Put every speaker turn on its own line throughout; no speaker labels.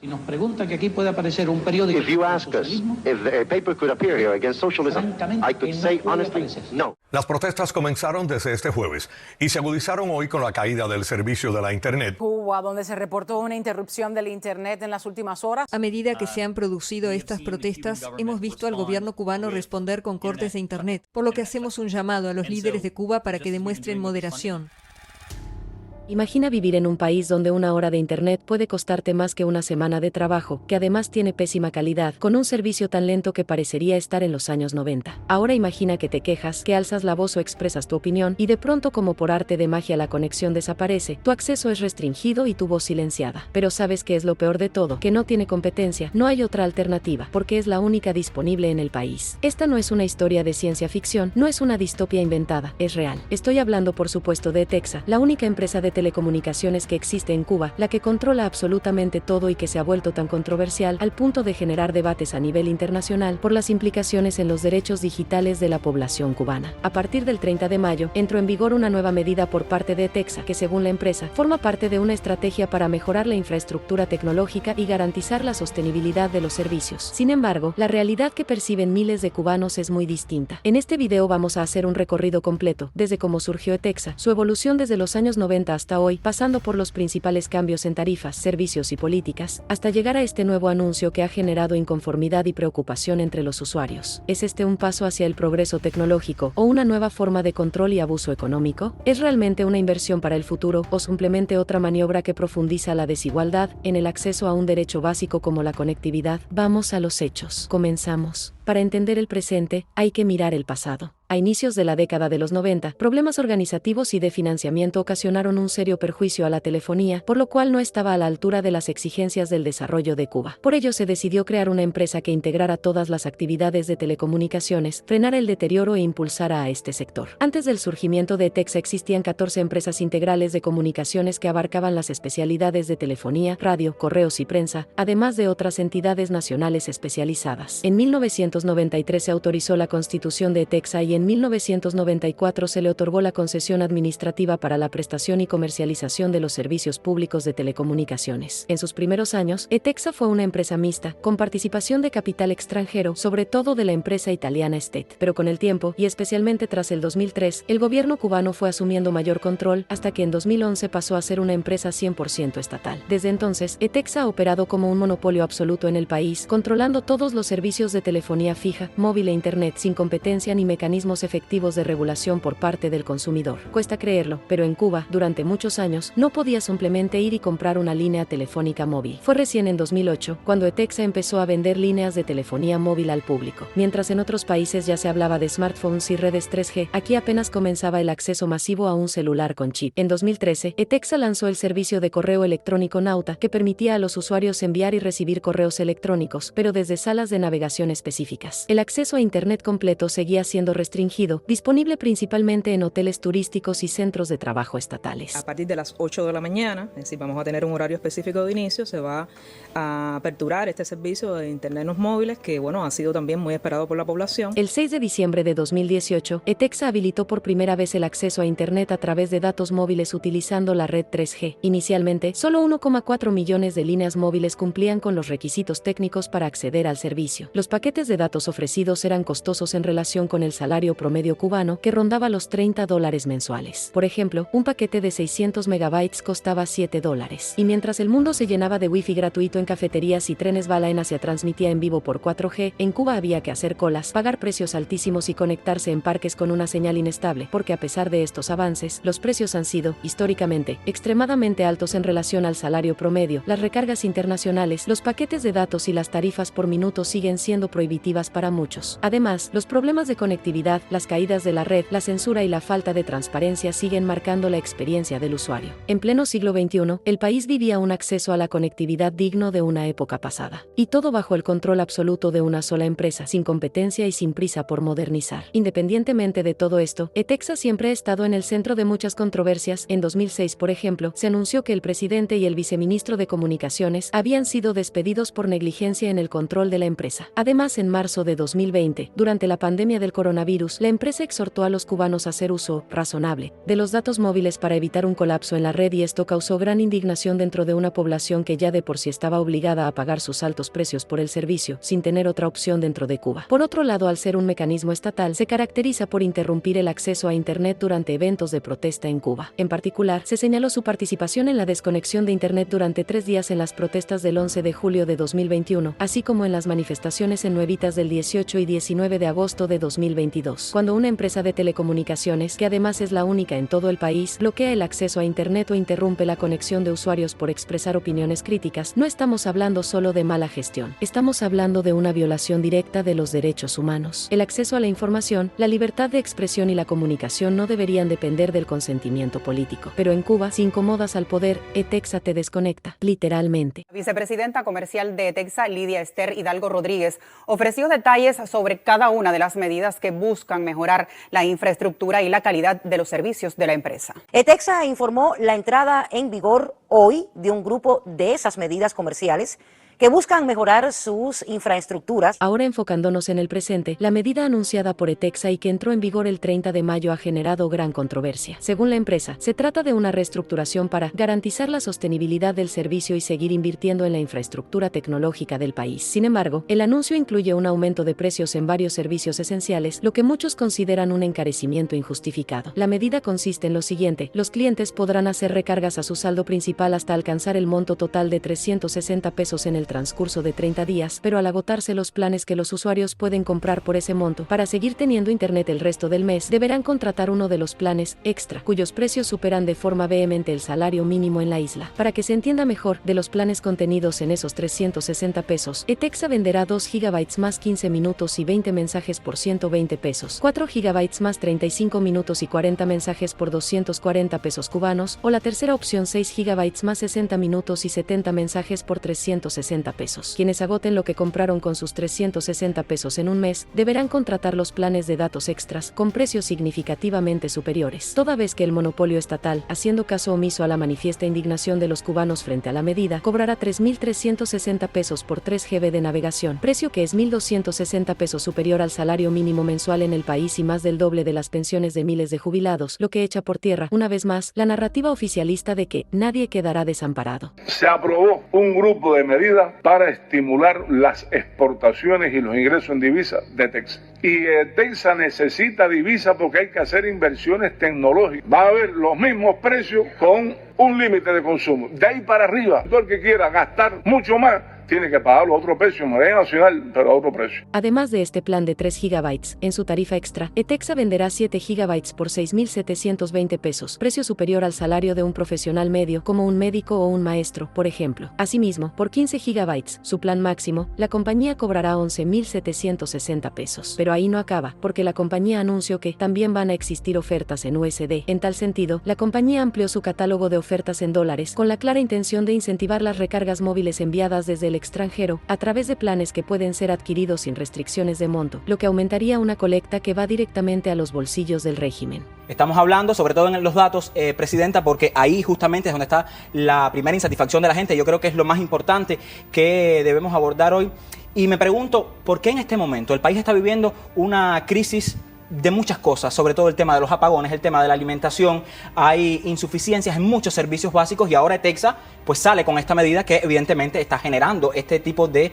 Y nos pregunta que aquí puede aparecer un periódico
If you ask us if a paper could appear here against socialism, I could say honestly, no.
Las protestas comenzaron desde este jueves y se agudizaron hoy con la caída del servicio de la Internet.
Cuba, donde se reportó una interrupción del Internet en las últimas horas.
A medida que se han producido estas protestas, hemos visto al gobierno cubano responder con cortes de Internet, por lo que hacemos un llamado a los líderes de Cuba para que demuestren moderación.
Imagina vivir en un país donde una hora de Internet puede costarte más que una semana de trabajo, que además tiene pésima calidad, con un servicio tan lento que parecería estar en los años 90. Ahora imagina que te quejas, que alzas la voz o expresas tu opinión, y de pronto como por arte de magia la conexión desaparece, tu acceso es restringido y tu voz silenciada. Pero ¿sabes qué es lo peor de todo? Que no tiene competencia, no hay otra alternativa, porque es la única disponible en el país. Esta no es una historia de ciencia ficción, no es una distopia inventada, es real. Estoy hablando por supuesto de ETEXA, la única empresa de telecomunicaciones que existe en Cuba, la que controla absolutamente todo y que se ha vuelto tan controversial al punto de generar debates a nivel internacional por las implicaciones en los derechos digitales de la población cubana. A partir del 30 de mayo, entró en vigor una nueva medida por parte de ETEXA, que según la empresa, forma parte de una estrategia para mejorar la infraestructura tecnológica y garantizar la sostenibilidad de los servicios. Sin embargo, la realidad que perciben miles de cubanos es muy distinta. En este video vamos a hacer un recorrido completo, desde cómo surgió ETEXA, su evolución desde los años 90 hasta hoy, pasando por los principales cambios en tarifas, servicios y políticas, hasta llegar a este nuevo anuncio que ha generado inconformidad y preocupación entre los usuarios. ¿Es este un paso hacia el progreso tecnológico o una nueva forma de control y abuso económico? ¿Es realmente una inversión para el futuro o simplemente otra maniobra que profundiza la desigualdad en el acceso a un derecho básico como la conectividad? Vamos a los hechos. Comenzamos. Para entender el presente, hay que mirar el pasado. A inicios de la década de los 90, problemas organizativos y de financiamiento ocasionaron un serio perjuicio a la telefonía, por lo cual no estaba a la altura de las exigencias del desarrollo de Cuba. Por ello se decidió crear una empresa que integrara todas las actividades de telecomunicaciones, frenara el deterioro e impulsara a este sector. Antes del surgimiento de ETEXA existían 14 empresas integrales de comunicaciones que abarcaban las especialidades de telefonía, radio, correos y prensa, además de otras entidades nacionales especializadas. En 1993 se autorizó la constitución de ETEXA y en 1994 se le otorgó la concesión administrativa para la prestación y comercialización de los servicios públicos de telecomunicaciones. En sus primeros años, ETEXA fue una empresa mixta, con participación de capital extranjero, sobre todo de la empresa italiana STET. Pero con el tiempo, y especialmente tras el 2003, el gobierno cubano fue asumiendo mayor control, hasta que en 2011 pasó a ser una empresa 100% estatal. Desde entonces, ETEXA ha operado como un monopolio absoluto en el país, controlando todos los servicios de telefonía fija, móvil e internet, sin competencia ni mecanismos efectivos de regulación por parte del consumidor. Cuesta creerlo, pero en Cuba, durante muchos años, no podía simplemente ir y comprar una línea telefónica móvil. Fue recién en 2008, cuando ETEXA empezó a vender líneas de telefonía móvil al público. Mientras en otros países ya se hablaba de smartphones y redes 3G, aquí apenas comenzaba el acceso masivo a un celular con chip. En 2013, ETEXA lanzó el servicio de correo electrónico Nauta, que permitía a los usuarios enviar y recibir correos electrónicos, pero desde salas de navegación específicas. El acceso a Internet completo seguía siendo restringido, disponible principalmente en hoteles turísticos y centros de trabajo estatales.
A partir de las 8 de la mañana, es decir, vamos a tener un horario específico de inicio, se va a aperturar este servicio de Internet en los móviles, que ha sido también muy esperado por la población.
El 6 de diciembre de 2018, ETEXA habilitó por primera vez el acceso a Internet a través de datos móviles utilizando la red 3G. Inicialmente, solo 1,4 millones de líneas móviles cumplían con los requisitos técnicos para acceder al servicio. Los paquetes de datos ofrecidos eran costosos en relación con el salario promedio cubano, que rondaba los $30 mensuales. Por ejemplo, un paquete de 600 megabytes costaba $7. Y mientras el mundo se llenaba de wifi gratuito en cafeterías y trenes bala en Asia transmitía en vivo por 4G, en Cuba había que hacer colas, pagar precios altísimos y conectarse en parques con una señal inestable, porque a pesar de estos avances, los precios han sido, históricamente, extremadamente altos en relación al salario promedio. Las recargas internacionales, los paquetes de datos y las tarifas por minuto siguen siendo prohibitivas para muchos. Además, los problemas de conectividad, las caídas de la red, la censura y la falta de transparencia siguen marcando la experiencia del usuario. En pleno siglo XXI, el país vivía un acceso a la conectividad digno de una época pasada. Y todo bajo el control absoluto de una sola empresa, sin competencia y sin prisa por modernizar. Independientemente de todo esto, ETEXA siempre ha estado en el centro de muchas controversias. En 2006, por ejemplo, se anunció que el presidente y el viceministro de Comunicaciones habían sido despedidos por negligencia en el control de la empresa. Además, en marzo de 2020, durante la pandemia del coronavirus, la empresa exhortó a los cubanos a hacer uso razonable de los datos móviles para evitar un colapso en la red, y esto causó gran indignación dentro de una población que ya de por sí estaba obligada a pagar sus altos precios por el servicio, sin tener otra opción dentro de Cuba. Por otro lado, al ser un mecanismo estatal, se caracteriza por interrumpir el acceso a Internet durante eventos de protesta en Cuba. En particular, se señaló su participación en la desconexión de Internet durante 3 días en las protestas del 11 de julio de 2021, así como en las manifestaciones en Nuevitas del 18 y 19 de agosto de 2022, cuando una empresa de telecomunicaciones, que además es la única en todo el país, bloquea el acceso a Internet o interrumpe la conexión de usuarios por expresar opiniones críticas. No estamos hablando solo de mala gestión, estamos hablando de una violación directa de los derechos humanos. El acceso a la información, la libertad de expresión y la comunicación no deberían depender del consentimiento político. Pero en Cuba, si incomodas al poder, ETEXA te desconecta, literalmente.
La vicepresidenta comercial de ETEXA, Lidia Esther Hidalgo Rodríguez, ofreció detalles sobre cada una de las medidas que buscan mejorar la infraestructura y la calidad de los servicios de la empresa.
ETEXA informó la entrada en vigor hoy de un grupo de esas medidas comerciales que buscan mejorar sus infraestructuras.
Ahora, enfocándonos en el presente, la medida anunciada por ETEXA y que entró en vigor el 30 de mayo ha generado gran controversia. Según la empresa, se trata de una reestructuración para garantizar la sostenibilidad del servicio y seguir invirtiendo en la infraestructura tecnológica del país. Sin embargo, el anuncio incluye un aumento de precios en varios servicios esenciales, lo que muchos consideran un encarecimiento injustificado. La medida consiste en lo siguiente: los clientes podrán hacer recargas a su saldo principal hasta alcanzar el monto total de 360 pesos en el transcurso de 30 días, pero al agotarse los planes que los usuarios pueden comprar por ese monto, para seguir teniendo internet el resto del mes, deberán contratar uno de los planes extra, cuyos precios superan de forma vehemente el salario mínimo en la isla. Para que se entienda mejor, de los planes contenidos en esos 360 pesos, ETEXA venderá 2 GB más 15 minutos y 20 mensajes por 120 pesos, 4 GB más 35 minutos y 40 mensajes por 240 pesos cubanos, o la tercera opción, 6 GB más 60 minutos y 70 mensajes por 360 pesos. Quienes agoten lo que compraron con sus 360 pesos en un mes, deberán contratar los planes de datos extras, con precios significativamente superiores. Toda vez que el monopolio estatal, haciendo caso omiso a la manifiesta indignación de los cubanos frente a la medida, cobrará 3.360 pesos por 3 GB de navegación, precio que es 1.260 pesos superior al salario mínimo mensual en el país y más del doble de las pensiones de miles de jubilados, lo que echa por tierra, una vez más, la narrativa oficialista de que nadie quedará desamparado.
Se aprobó un grupo de medidas para estimular las exportaciones y los ingresos en divisa de ETEXA. Y ETEXA necesita divisa porque hay que hacer inversiones tecnológicas. Va a haber los mismos precios con un límite de consumo. De ahí para arriba, todo el que quiera gastar mucho más tiene que pagar los otros precios, moneda nacional, pero a otro precio.
Además de este plan de 3 GB, en su tarifa extra, ETEXA venderá 7 GB por 6.720 pesos, precio superior al salario de un profesional medio, como un médico o un maestro, por ejemplo. Asimismo, por 15 GB, su plan máximo, la compañía cobrará 11.760 pesos. Pero ahí no acaba, porque la compañía anunció que también van a existir ofertas en USD. En tal sentido, la compañía amplió su catálogo de ofertas en dólares, con la clara intención de incentivar las recargas móviles enviadas desde el extranjero, a través de planes que pueden ser adquiridos sin restricciones de monto, lo que aumentaría una colecta que va directamente a los bolsillos del régimen.
Estamos hablando, sobre todo en los datos, Presidenta, porque ahí justamente es donde está la primera insatisfacción de la gente. Yo creo que es lo más importante que debemos abordar hoy. Y me pregunto, ¿por qué en este momento el país está viviendo una crisis de muchas cosas, sobre todo el tema de los apagones, el tema de la alimentación? Hay insuficiencias en muchos servicios básicos y ahora ETEXA pues sale con esta medida que evidentemente está generando este tipo de,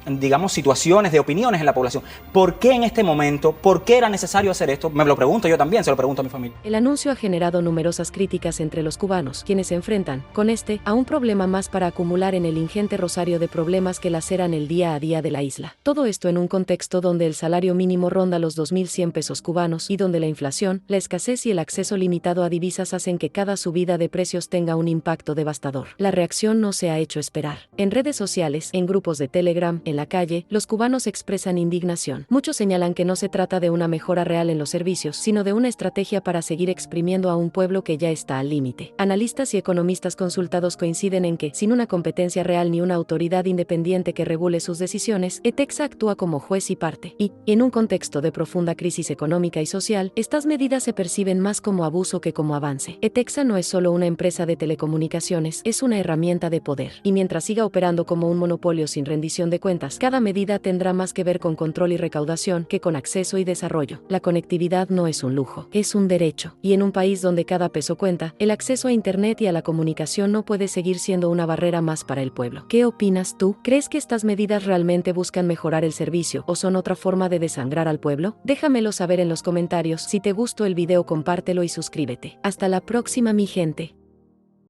digamos, situaciones de opiniones en la población. ¿Por qué en este momento? ¿Por qué era necesario hacer esto? Me lo pregunto yo también, se lo pregunto a mi familia.
El anuncio ha generado numerosas críticas entre los cubanos, quienes se enfrentan, con a un problema más para acumular en el ingente rosario de problemas que laceran el día a día de la isla. Todo esto en un contexto donde el salario mínimo ronda los 2.100 pesos cubanos y donde la inflación, la escasez y el acceso limitado a divisas hacen que cada subida de precios tenga un impacto devastador. La reacción no se ha hecho esperar. En redes sociales, en grupos de Telegram, en la calle, los cubanos expresan indignación. Muchos señalan que no se trata de una mejora real en los servicios, sino de una estrategia para seguir exprimiendo a un pueblo que ya está al límite. Analistas y economistas consultados coinciden en que, sin una competencia real ni una autoridad independiente que regule sus decisiones, ETEXA actúa como juez y parte. Y, en un contexto de profunda crisis crisis económica y social, estas medidas se perciben más como abuso que como avance. ETEXA no es solo una empresa de telecomunicaciones, es una herramienta de poder. Y mientras siga operando como un monopolio sin rendición de cuentas, cada medida tendrá más que ver con control y recaudación que con acceso y desarrollo. La conectividad no es un lujo, es un derecho. Y en un país donde cada peso cuenta, el acceso a Internet y a la comunicación no puede seguir siendo una barrera más para el pueblo. ¿Qué opinas tú? ¿Crees que estas medidas realmente buscan mejorar el servicio o son otra forma de desangrar al pueblo? Déjamelo saber en los comentarios. Si te gustó el video, compártelo y suscríbete. Hasta la próxima, mi gente.